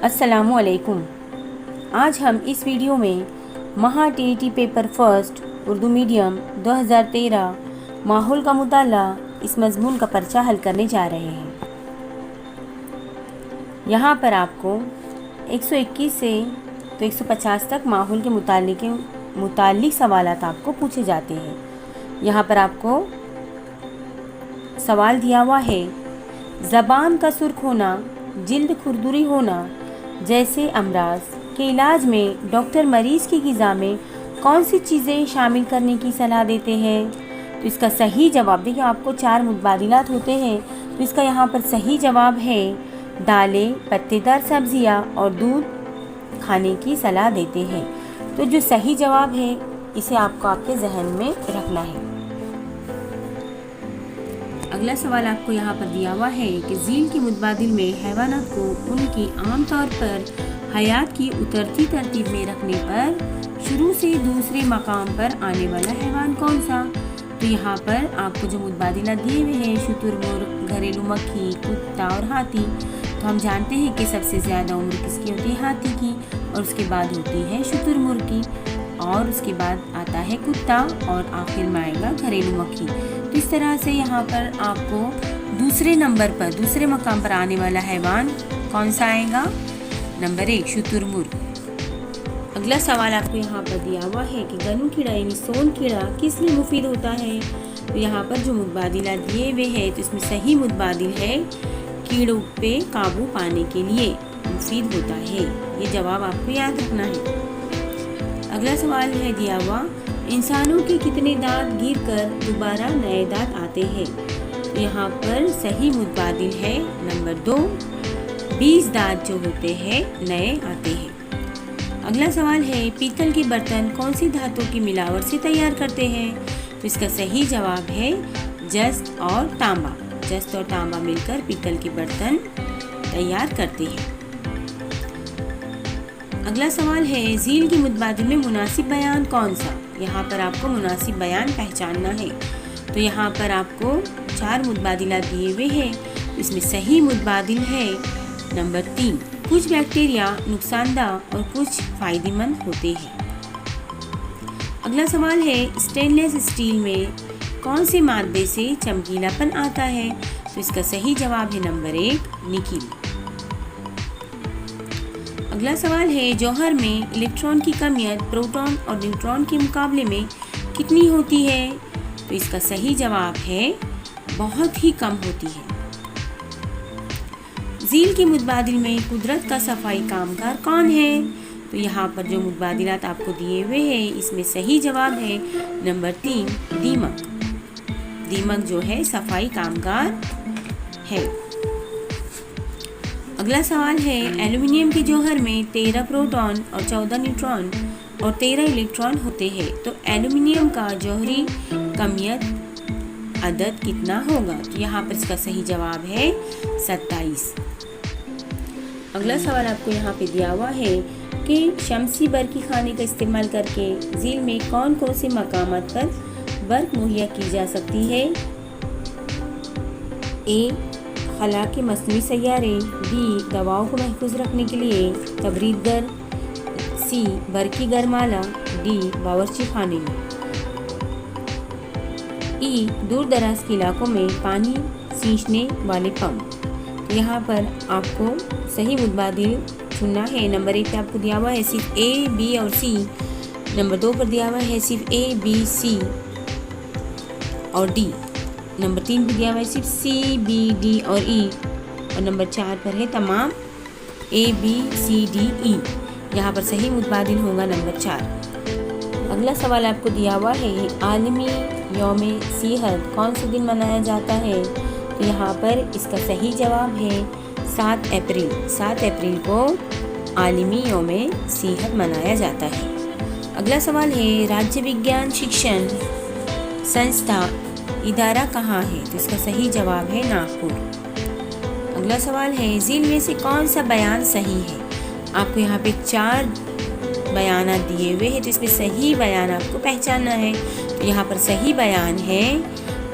अस्सलामुअलैकुम। आज हम इस वीडियो में महा TET paper first Urdu medium 2013 माहौल का मुताला इस मजमून का पर्चा हल करने जा रहे हैं। यहाँ पर आपको 121 से 150 तक माहौल के मुतालिक सवालात आपको पूछे जाते हैं। यहाँ पर आपको सवाल दिया हुआ है, ज़बान का सुर्ख होना, जिल्द खुरदुरी होना जैसे अमराज के इलाज में डॉक्टर मरीज़ की ग़िज़ा में कौन सी चीज़ें शामिल करने की सलाह देते हैं? तो इसका सही जवाब, देखिए आपको 4 मुतबादिलात होते हैं, तो इसका यहाँ पर सही जवाब है दालें, पत्तेदार सब्जियाँ और दूध खाने की सलाह देते हैं। तो जो सही जवाब है इसे आपको आपके जहन में रखना है। अगला सवाल आपको यहाँ पर दिया हुआ है कि झील के मुतबादिल में हैवानात को उनकी आम तौर पर हयात की उतरती तरतीब में रखने पर शुरू से दूसरे मकाम पर आने वाला हैवान कौन सा? तो यहाँ पर आपको जो मुतबादिला दिए हुए हैं, शुतुरमुर्ग, घरेलू मक्खी, कुत्ता और हाथी। तो हम जानते हैं कि सबसे ज़्यादा उम्र किसकी होती है? हाथी की, और उसके बाद होती है शुतुरमुर्ग की, और उसके बाद आता है कुत्ता, और आखिर में आएगा घरेलू मक्खी। तो इस तरह से यहाँ पर आपको दूसरे नंबर पर, दूसरे मकाम पर आने वाला हैवान कौन सा आएगा? नंबर 1 शुतुरमुर्ग। अगला सवाल आपको यहाँ पर दिया हुआ है कि गनु कीड़ा यानी सोन कीड़ा किस लिए मुफीद होता है? तो यहाँ पर जो मुतबादिला दिए हुए हैं, तो इसमें सही मुतबादिल है कीड़ों पे काबू पाने के लिए मुफीद होता है। ये जवाब आपको याद रखना है। अगला सवाल है दिया हुआ, इंसानों के कितने दांत गिरकर दोबारा नए दांत आते हैं? तो यहाँ पर सही मुतबादिल है नंबर 2, 20 दांत जो होते हैं नए आते हैं। अगला सवाल है, पीतल के बर्तन कौन सी धातु की मिलावट से तैयार करते हैं? तो इसका सही जवाब है जस्त और तांबा। जस्त और तांबा मिलकर पीतल के बर्तन तैयार करते हैं। अगला सवाल है, झील की मुतबादिल में मुनासिब बयान कौन सा? यहाँ पर आपको मुनासिब बयान पहचानना है। तो यहाँ पर आपको 4 मुतबादिला दिए हुए हैं, इसमें सही मुतबादिल है नंबर 3, कुछ बैक्टीरिया नुकसानदाह और कुछ फ़ायदेमंद होते हैं। अगला सवाल है, स्टेनलेस स्टील में कौन से मादे से चमकीलापन आता है? तो इसका सही जवाब है नंबर 1 निकिल। अगला सवाल है, जौहर में इलेक्ट्रॉन की कमियत प्रोटॉन और न्यूट्रॉन के मुकाबले में कितनी होती है? तो इसका सही जवाब है बहुत ही कम होती है। झील के मुतबादिल में कुदरत का सफाई कामगार कौन है? तो यहाँ पर जो मुतबादिलात आपको दिए हुए हैं, इसमें सही जवाब है नंबर 3 दीमक। दीमक जो है सफाई कामगार है। अगला सवाल है, एल्यूमिनियम के जौहर में 13 प्रोटॉन और 14 न्यूट्रॉन और 13 इलेक्ट्रॉन होते हैं। तो एल्यूमिनियम का जौहरी कमियत अदद कितना होगा? तो यहाँ पर इसका सही जवाब है 27। अगला सवाल आपको यहाँ पे दिया हुआ है कि शमसी बर्की खाने का इस्तेमाल करके झील में कौन कौन से मकामात पर बर्फ मुहैया की जा सकती है? ए खला के मसनूई सैयारे, बी दवाओं को महफूज रखने के लिए तबरीदगर, सी बर्की गरमाला, डी बावर्ची खाने में, ई दूर दराज के इलाकों में पानी सींचने वाले पंप। तो यहाँ पर आपको सही मुतबादिल चुनना है। नंबर 1 पे आपको दिया हुआ है सिर्फ ए, बी और सी। नंबर 2 पर दिया हुआ है सिर्फ ए, बी, सी और डी। नंबर 3 पे दिया हुआ है सिर्फ सी, बी, डी और ई, और नंबर 4 पर है तमाम ए, बी, सी, डी, ई। यहाँ पर सही मुतबादिल होगा नंबर 4। अगला सवाल आपको दिया हुआ है, आलमी यौम सेहत कौन से दिन मनाया जाता है? तो यहाँ पर इसका सही जवाब है 7 अप्रैल। 7 अप्रैल को आलमी यौम सेहत मनाया जाता है। अगला सवाल है, राज्य विज्ञान शिक्षण संस्था इदारा कहाँ है? तो इसका सही जवाब है नागपुर। अगला सवाल है, झील में से कौन सा बयान सही है? आपको यहाँ पे 4 बयान दिए हुए हैं, तो इसमें सही बयान आपको पहचानना है। तो यहाँ पर सही बयान है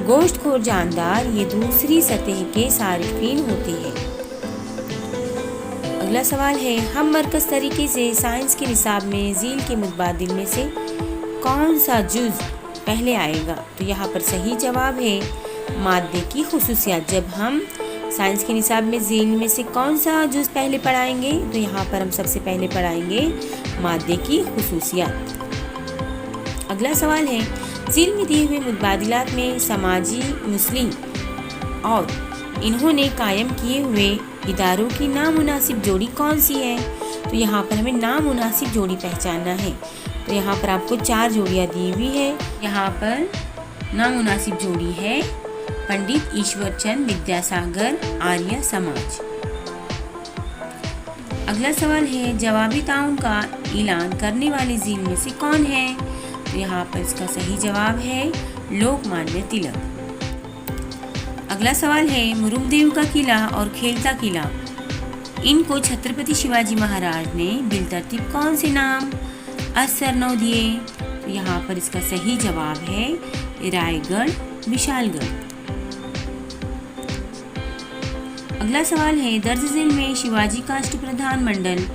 गोश्तखोर जानदार ये दूसरी सतह के सारिफीन होते हैं। अगला सवाल है, हम मरकज़ तरीके से साइंस के निसाब में झील के मुतबादिल में से कौन सा जुज़ पहले आएगा? तो यहाँ पर सही जवाब है मादे की खुसूसियात। जब हम साइंस के निसाब में झील में से कौन सा जुज़ पहले पढ़ाएंगे, तो यहाँ पर हम सबसे पहले पढ़ाएंगे मादे की खुसूसियात। अगला सवाल है, झील में दिए हुए मुतबादिलात में समाजी मुस्लिम और इन्होंने कायम किए हुए इदारों की नामुनासिब जोड़ी कौन सी है? तो यहाँ पर हमें नामुनासिब जोड़ी पहचानना है। तो यहाँ पर आपको 4 जोड़ियाँ दी हुई है। यहाँ पर नामुनासिब जोड़ी है पंडित ईश्वरचंद विद्यासागर आर्य समाज। अगला सवाल है, जवाबी ताउन का ऐलान करने वाले झील में से कौन है? तो यहाँ पर इसका सही जवाब है लोकमान्य तिलक। अगला सवाल है, मुरुमदेव का किला और खेलता किला, इनको छत्रपति शिवाजी महाराज ने बिलतरतीब कौन से नाम असरनौ दिए? तो यहाँ पर इसका सही जवाब है रायगढ़ विशालगढ़। अगला सवाल है, दर्ज झील में शिवाजी का अष्टप्रधान मंडल,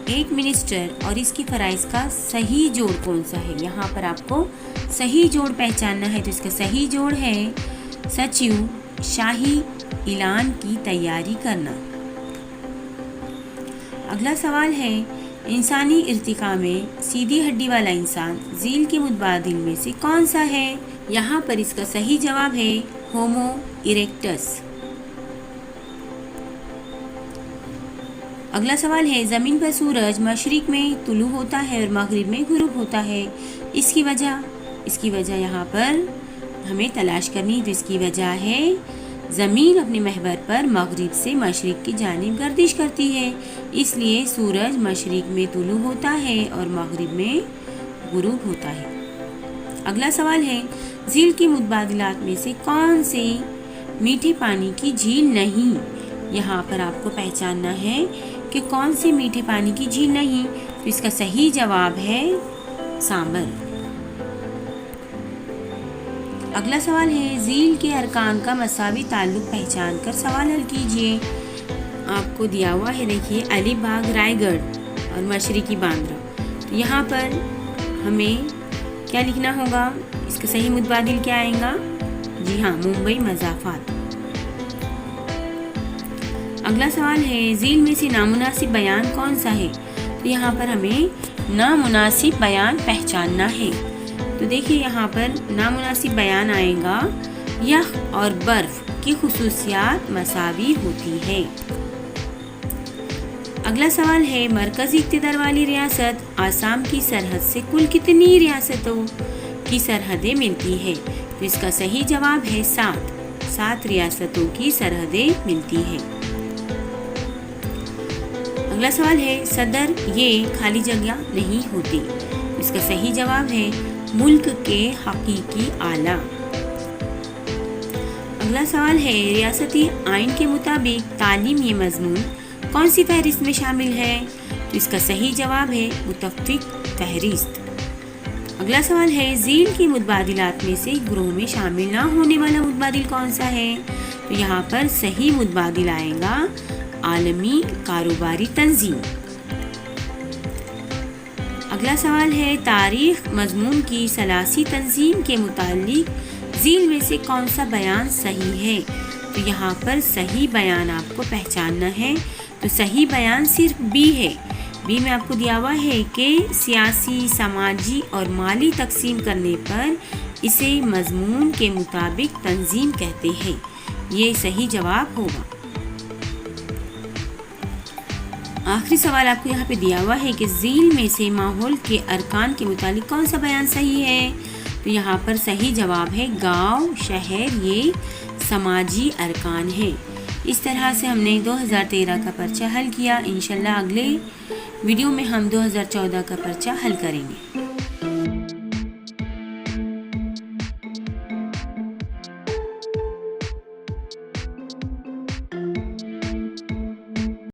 एक मिनिस्टर और इसकी फराइज का सही जोड़ कौन सा है? यहाँ पर आपको सही जोड़ पहचानना है। तो इसका सही जोड़ है सचिव शाही ऐलान की तैयारी करना। अगला सवाल है, इंसानी इर्तिका में सीधी हड्डी वाला इंसान झील के मुतबादिल में से कौन सा है? यहाँ पर इसका सही जवाब है होमो इरेक्टस। अगला सवाल है, ज़मीन पर सूरज मशरिक में तुलू होता है और मगरिब में गुरूब होता है, इसकी वजह यहाँ पर हमें तलाश करनी। तो इसकी वजह है ज़मीन अपने महवर पर मगरिब से मशरिक की जानिब गर्दिश करती है, इसलिए सूरज मशरिक में तुलू होता है और मगरिब में गुरूब होता है। अगला सवाल है, झील की मुतबादिलात में से कौन से मीठे पानी की झील नहीं? यहाँ पर आपको पहचानना है कि कौन से मीठे पानी की झील नहीं। तो इसका सही जवाब है सांबर। अगला सवाल है, झील के अरकान का मसावी ताल्लुक पहचान कर सवाल हल कीजिए। आपको दिया हुआ है, देखिए, अलीबाग रायगढ़ और मशरिकी बांद्रा। तो यहाँ पर हमें क्या लिखना होगा? इसका सही मुतबादिल क्या आएगा? जी हाँ, मुंबई मज़ाफात। अगला सवाल है, झील में से नामुनासिब बयान कौन सा है? तो यहाँ पर हमें नामुनासिब बयान पहचानना है। तो देखिए, यहाँ पर नामुनासिब बयान आएगा, यख और बर्फ की खुसूसियात मसावी होती है। अगला सवाल है, मरकजी इक़्तिदार वाली रियासत आसाम की सरहद से कुल कितनी रियासतों की सरहदें मिलती है? तो इसका सही जवाब है 7 रियासतों की सरहदें मिलती है। अगला सवाल है, सदर ये खाली जगह नहीं होती। इसका सही जवाब है मुल्क के हकीकी आला। अगला सवाल है, रियासती आइन के मुताबिक तालीम ये मजमून कौन सी फहरिस्त में शामिल है? तो इसका सही जवाब है मुतफ़्फ़िक़ फहरिस्त। अगला सवाल है, झील की मुतबादिलात में से ग्रोह में शामिल ना होने वाला मुतबादिल कौन सा है? तो यहाँ पर सही मुतबादिल आएगा आलमी कारोबारी तंजीम। अगला सवाल है, तारीख मजमून की सलासी तंजीम के मुतालिक झील में से कौन सा बयान सही है? तो यहाँ पर सही बयान आपको पहचानना है। तो सही बयान सिर्फ बी है। बी में आपको दिया हुआ है कि सियासी, समाजी और माली तकसीम करने पर इसे मजमून के मुताबिक तंजीम कहते हैं। ये सही जवाब होगा। आखिरी सवाल आपको यहाँ पे दिया हुआ है कि झील में से माहौल के अरकान के मुतालिक कौन सा बयान सही है? तो यहाँ पर सही जवाब है गांव, शहर, ये समाजी अरकान है। इस तरह से हमने 2013 का पर्चा हल किया। इंशाल्लाह अगले वीडियो में हम 2014 का पर्चा हल करेंगे।